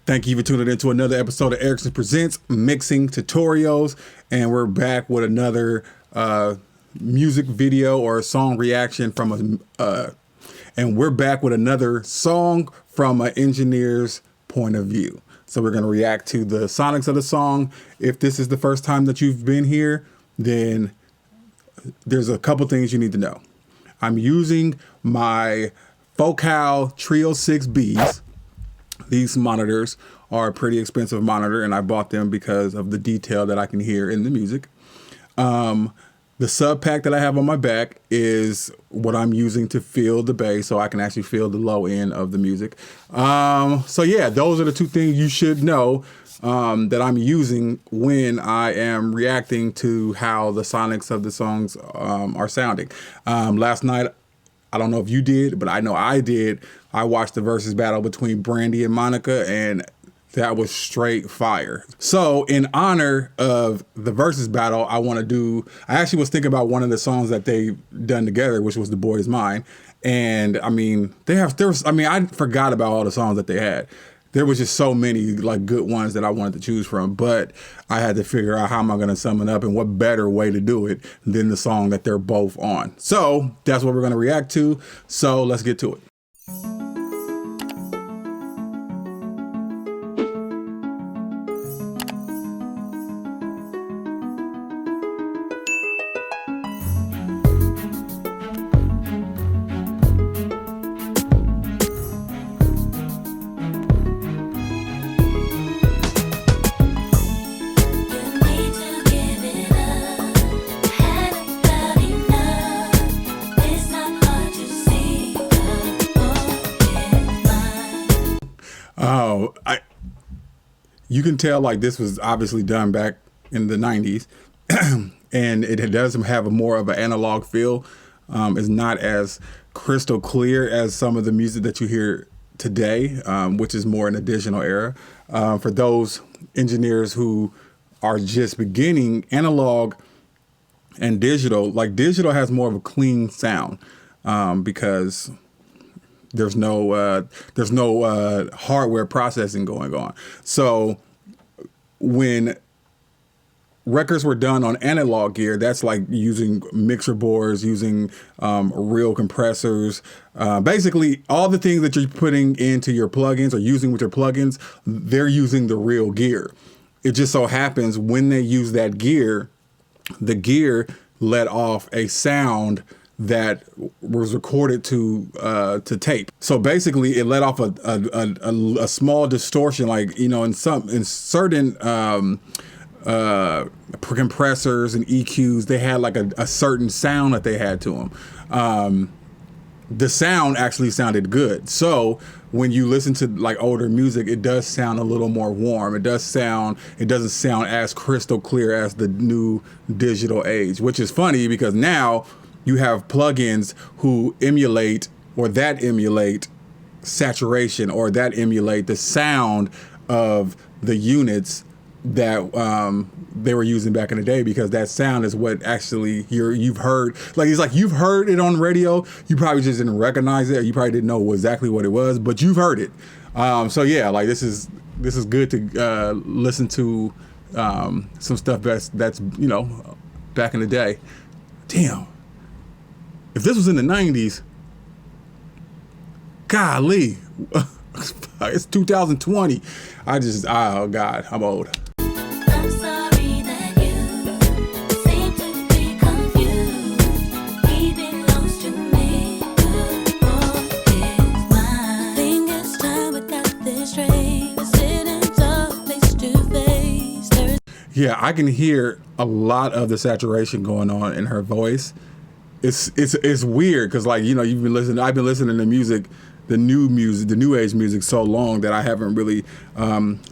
Thank you for tuning in to another episode of Ericson Presents Mixing Tutorials. And we're back with another music video or song reaction from and we're back with another song from an engineer's point of view. So we're going to react to the sonics of the song. If this is the first time that you've been here, then there's a couple things you need to know. I'm using my Focal Trio 6Bs. These monitors are a pretty expensive monitor, and I bought them because of the detail that I can hear in the music. The sub pack that I have on my back is what I'm using to feel the bass, so I can actually feel the low end of the music. So yeah, those are the two things you should know that I'm using when I am reacting to how the sonics of the songs are sounding. Last night, I don't know if you did, but I know I did. I watched the Verzuz Battle between Brandy and Monica, and that was straight fire. So in honor of the Verzuz Battle, I actually was thinking about one of the songs that they done together, which was The Boy Is Mine. And I mean, I forgot about all the songs that they had. There was just so many like good ones that I wanted to choose from, but I had to figure out how am I going to sum it up and what better way to do it than the song that they're both on. So that's what we're going to react to. So let's get to it. Oh, you can tell like this was obviously done back in the 90s and it does have more of an analog feel. It's not as crystal clear as some of the music that you hear today, which is more an additional era. For those engineers who are just beginning, analog and digital, like digital has more of a clean sound because there's no hardware processing going on. So when records were done on analog gear, that's like using mixer boards, using real compressors. Basically, all the things that you're putting into your plugins or using with your plugins, they're using the real gear. It just so happens when they use that gear, the gear let off a sound that was recorded to tape. So basically, it let off a small distortion, like in certain compressors and EQs, they had like a certain sound that they had to them. The sound actually sounded good. So when you listen to like older music, it does sound a little more warm. It doesn't sound as crystal clear as the new digital age, which is funny because now you have plugins who emulate saturation or that emulate the sound of the units that they were using back in the day, because that sound is what actually you've heard. Like it's like you've heard it on radio, you probably just didn't recognize it, or you probably didn't know exactly what it was, but you've heard it. So yeah, like this is good to listen to some stuff that's back in the day. Damn. If this was in the 90s, golly, it's 2020. Oh God, I'm old. I'm sorry that you seem to be confused. He belongs to me, the boy is mine. I think it's time we got this straight. We're sitting talk face to face. Yeah, I can hear a lot of the saturation going on in her voice. It's weird because like I've been listening to music, the new age music so long that I haven't really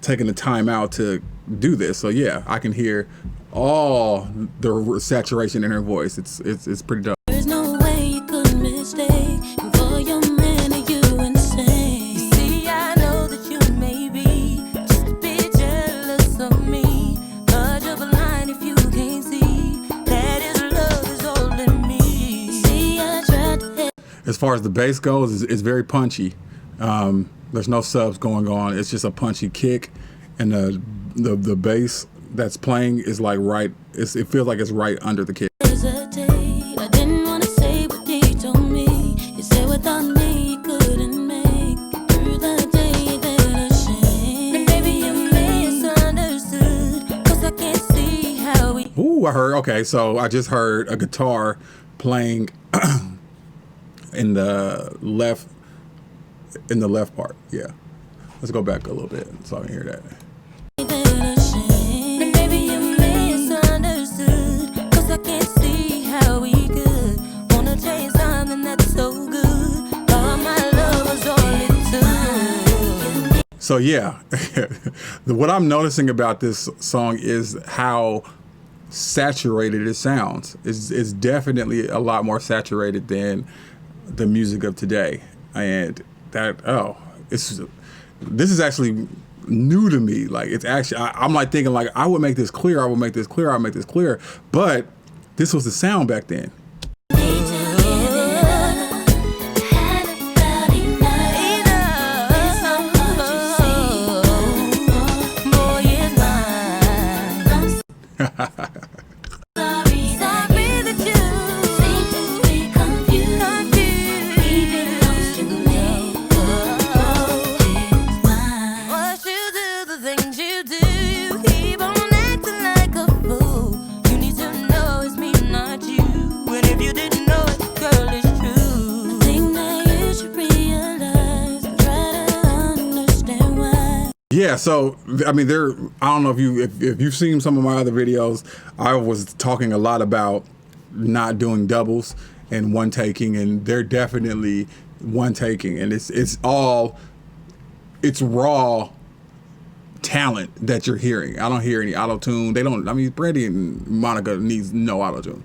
taken the time out to do this. So yeah, I can hear all the saturation in her voice. It's pretty dope. There's no way you could mistake, and for your man are you insane? You see, I know that you may be just a bit jealous of me, but you're blind if you can't see that his love is holding me. See, I tried to. As far as the bass goes, it's very punchy. There's no subs going on. It's just a punchy kick, and the bass that's playing is like right. It feels like it's right under the kick. I didn't wanna say what he told me. He said without me he couldn't make it through the day that I shame. And baby, you misunderstood, 'cause I can't see how we. Ooh, I heard. Okay, so I just heard a guitar playing in the left part. Yeah, let's go back a little bit so I can hear that. And baby, you misunderstood, 'cause I can't see how we could wanna chase something that's so good. All my love was all it took. So yeah, what I'm noticing about this song is how saturated it sounds. It's definitely a lot more saturated than the music of today, and this is actually new to me. Like, it's actually, I'm like thinking like I would make this clear, I would make this clear, but this was the sound back then. Yeah, so I mean, I don't know if you've seen some of my other videos. I was talking a lot about not doing doubles and one taking, and they're definitely one taking, and it's raw talent that you're hearing. I don't hear any auto tune. They don't. I mean, Brandy and Monica needs no auto tune.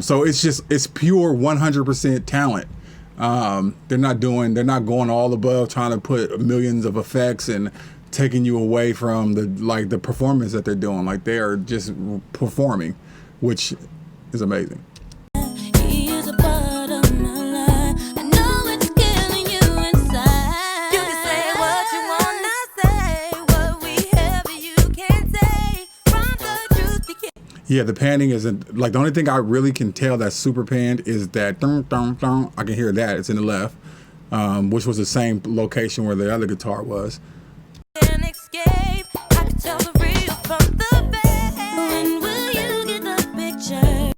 So it's pure 100% talent. They're not going all above trying to put millions of effects and taking you away from the performance that they're doing. Like, they are just performing, which is amazing. He is a part of my life. I know it's killing you inside. You can say what you wanna say, what we have you can't say. From the truth you can't. Yeah, the panning isn't, like, the only thing I really can tell that's super panned is that dun, dun, dun. I can hear that. It's in the left, which was the same location where the other guitar was. Can't escape. I can tell the real from the fake. When will you get the picture?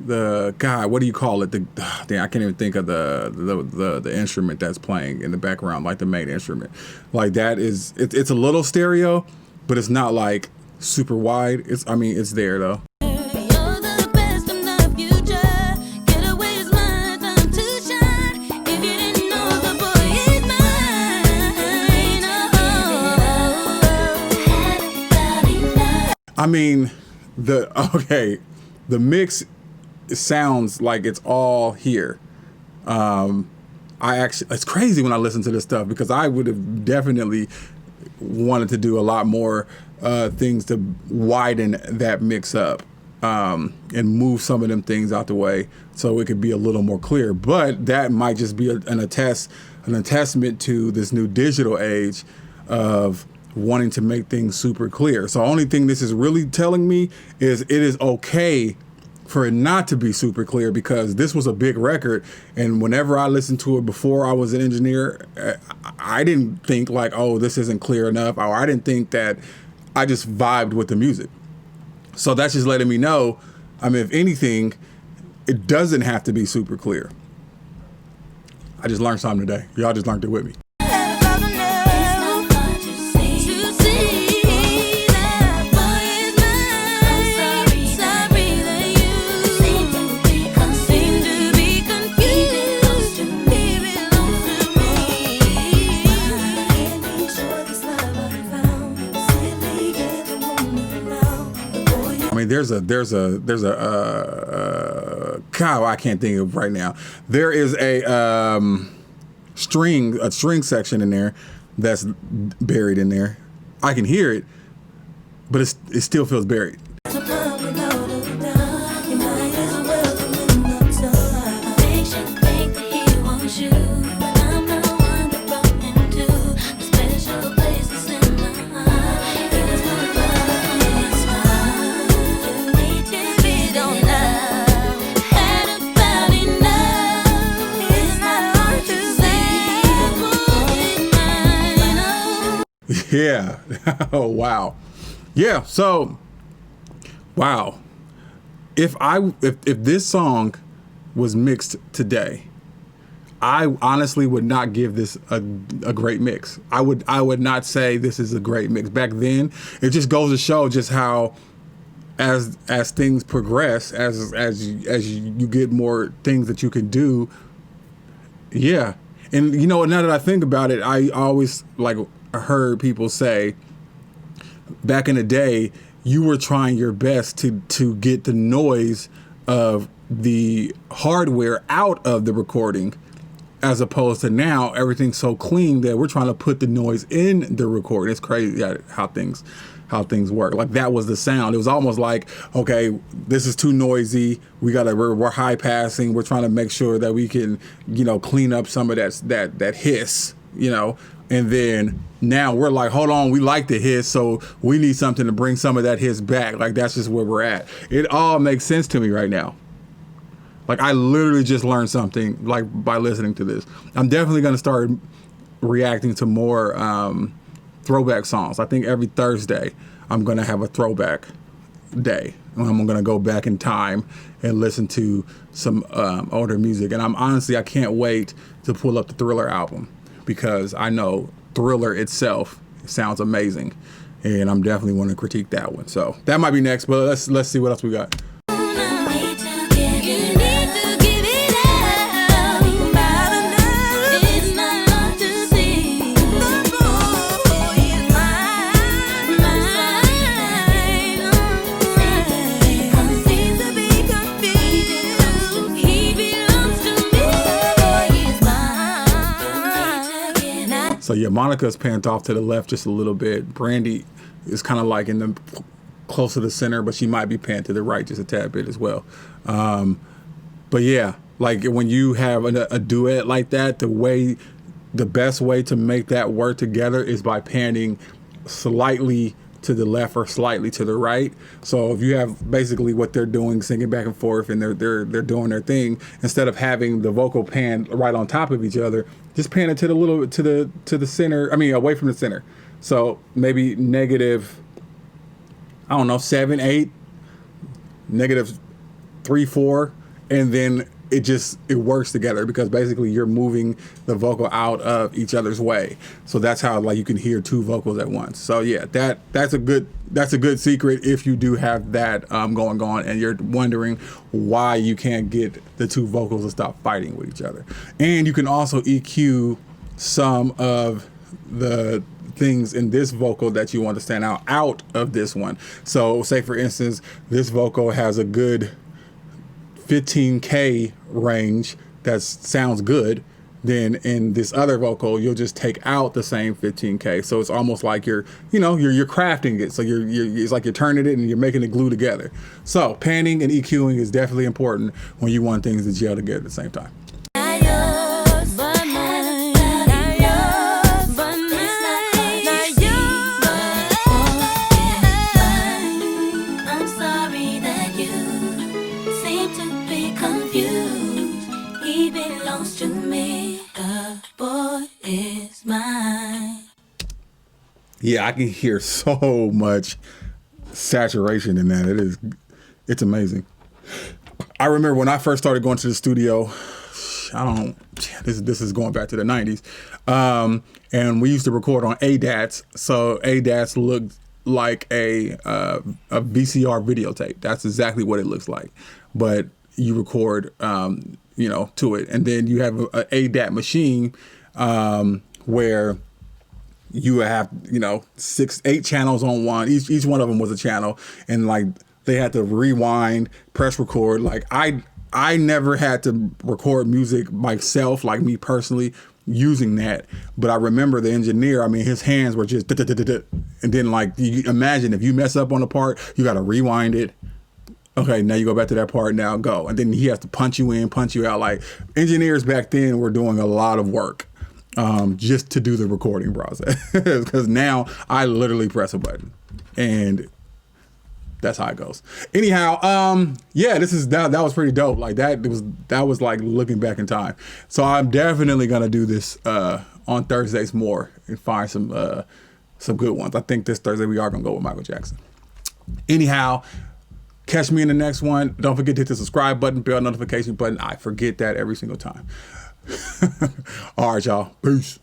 The guy, what do you call it? I can't even think of the instrument that's playing in the background, like the main instrument. Like, that is, it's a little stereo, but it's not like super wide. It's there though. You're the best of the future. Get away is my time to shine. If you didn't know, the boy is mine. I mean, the mix sounds like it's all here. It's crazy when I listen to this stuff, because I would have definitely wanted to do a lot more things to widen that mix up, and move some of them things out the way so it could be a little more clear. But that might just be an attestment to this new digital age of wanting to make things super clear. So the only thing this is really telling me is it is okay for it not to be super clear, because this was a big record, and whenever I listened to it before I was an engineer, I didn't think like, oh, this isn't clear enough, or I didn't think that. I just vibed with the music. So that's just letting me know, I mean, if anything, it doesn't have to be super clear. I just learned something today. Y'all just learned it with me. I mean, there's a God, I can't think of right now. There is a string section in there that's buried in there. I can hear it, but it still feels buried. You Yeah. Oh, wow. Yeah. So, wow. If this song was mixed today, I honestly would not give this a great mix. I would not say this is a great mix. Back then, it just goes to show just how as things progress, as you get more things that you can do. Yeah. And you know, now that I think about it, I always like heard people say back in the day, you were trying your best to get the noise of the hardware out of the recording, as opposed to now everything's so clean that we're trying to put the noise in the recording. It's crazy how things work. Like that was the sound. It was almost like, okay, this is too noisy. We're high passing. We're trying to make sure that we can, clean up some of that hiss, and then now we're like, hold on, we like the hiss, so we need something to bring some of that hiss back. Like that's just where we're at. It all makes sense to me right now. Like I literally just learned something like by listening to this. I'm definitely going to start reacting to more throwback songs. I think every Thursday I'm going to have a throwback day. I'm going to go back in time and listen to some older music. And I can't wait to pull up the Thriller album because I know Thriller itself sounds amazing. And I'm definitely want to critique that one. So that might be next, but let's see what else we got. So yeah, Monica's panned off to the left just a little bit. Brandy is kind of like in the close to the center, but she might be panned to the right just a tad bit as well. But yeah, like when you have a duet like that, the best way to make that work together is by panning slightly to the left or slightly to the right. So if you have basically what they're doing, singing back and forth, and they're doing their thing, instead of having the vocal pan right on top of each other, just pan it to the center. I mean, away from the center. So maybe negative, I don't know, 7, 8, negative 3, 4, and then it works together because basically you're moving the vocal out of each other's way. So that's how like you can hear two vocals at once. So yeah, that's a good secret if you do have that going on and you're wondering why you can't get the two vocals to stop fighting with each other. And you can also EQ some of the things in this vocal that you want to stand out of this one. So say for instance, this vocal has a good 15K range that sounds good, then in this other vocal you'll just take out the same 15K. So it's almost like you're crafting it. So it's like you're turning it and you're making it glue together. So panning and EQing is definitely important when you want things to gel together at the same time. Yeah, I can hear so much saturation in that. It's amazing. I remember when I first started going to the studio, this is going back to the 90s. And we used to record on ADATs. So ADATs looked like a VCR videotape. That's exactly what it looks like. But you record, to it. And then you have a ADAT machine where you have 6, 8 channels on one. Each one of them was a channel, and like they had to rewind, press record. Like I never had to record music myself, like me personally using that. But I remember the engineer. I mean, his hands were just and then like you imagine if you mess up on a part, you got to rewind it. Okay, now you go back to that part. Now go, and then he has to punch you in, punch you out. Like engineers back then were doing a lot of work. Just to do the recording process, because now I literally press a button and that's how it goes. Anyhow, that was pretty dope. Like that was like looking back in time. So I'm definitely gonna do this on Thursdays more and find some some good ones. I think this Thursday we are going to go with Michael Jackson. Anyhow, catch me in the next one. Don't forget to hit the subscribe button, bell notification button. I forget that every single time. All right, y'all. Peace.